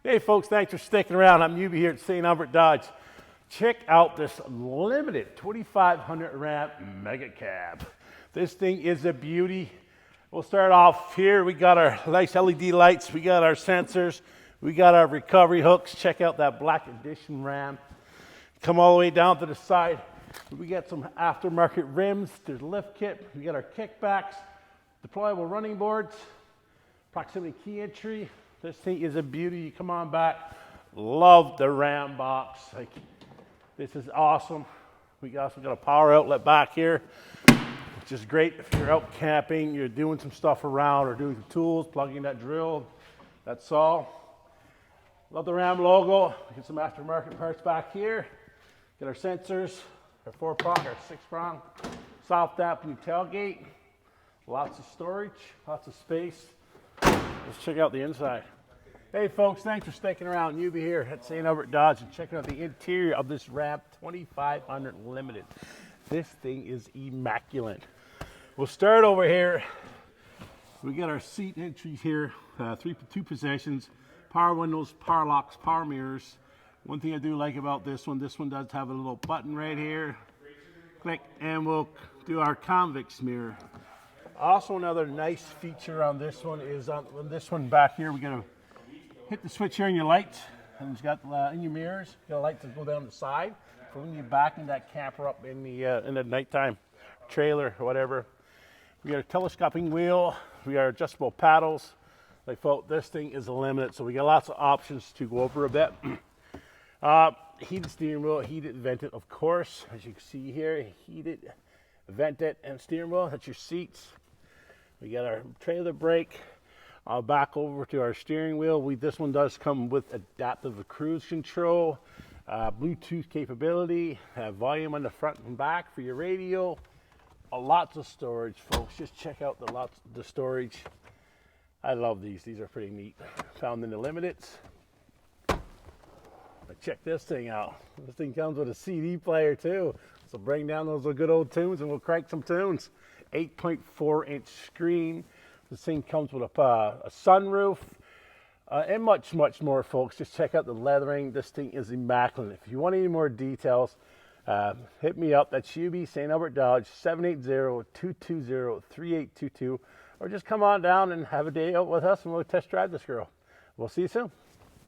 Hey folks, thanks for sticking around. I'm Yubi here at St.Albert Dodge. Check out this limited 2500 Ram Mega Cab. This thing is a beauty. We'll start off here. We got our nice LED lights. We got our sensors. We got our recovery hooks. Check out that black edition Ram. Come all the way down to the side. We got some aftermarket rims. There's a lift kit. We got our kickbacks, deployable running boards, proximity key entry. This thing is a beauty. You come on back. Love the Ram box. Like, this is awesome. We also got a power outlet back here, which is great if you're out camping, you're doing some stuff around or doing some tools, plugging that drill, that saw. Love the Ram logo. We get some aftermarket parts back here. Get our sensors, our 4-prong, our 6-prong, soft dampening tailgate. Lots of storage, lots of space. Let's check out the inside. Hey folks, thanks for sticking around. Yubi here at St.Albert Dodge and checking out the interior of this Ram 2500 Limited. This thing is immaculate. We'll start over here. We got our seat entries here, two positions, power windows, power locks, power mirrors. One thing I do like about this one does have a little button right here. Click, and we'll do our convex mirror. Also, another nice feature on this one is on this one back here, we're gonna hit the switch here in your lights, and it's got in your mirrors, you got a light to go down the side for when you're backing that camper up in the nighttime trailer or whatever. We got a telescoping wheel, we got adjustable paddles. Like folks, this thing is a limit, so we got lots of options to go over a bit. Heated steering wheel, heated vented, of course, as you can see here, heated, vented, and steering wheel. That's your seats. We got our trailer brake. Back over to our steering wheel. This one does come with adaptive cruise control, Bluetooth capability, volume on the front and back for your radio. Lots of storage, folks. Just check out the storage. I love these. These are pretty neat. Found in the Limiteds. But check this thing out. This thing comes with a CD player too. So bring down those good old tunes and we'll crank some tunes. 8.4-inch screen. This thing comes with a sunroof and much, much more, folks. Just check out the leathering. This thing is immaculate. If you want any more details, hit me up. That's Yubi, St.Albert Dodge, 780-220-3822. Or just come on down and have a day out with us and we'll test drive this girl. We'll see you soon.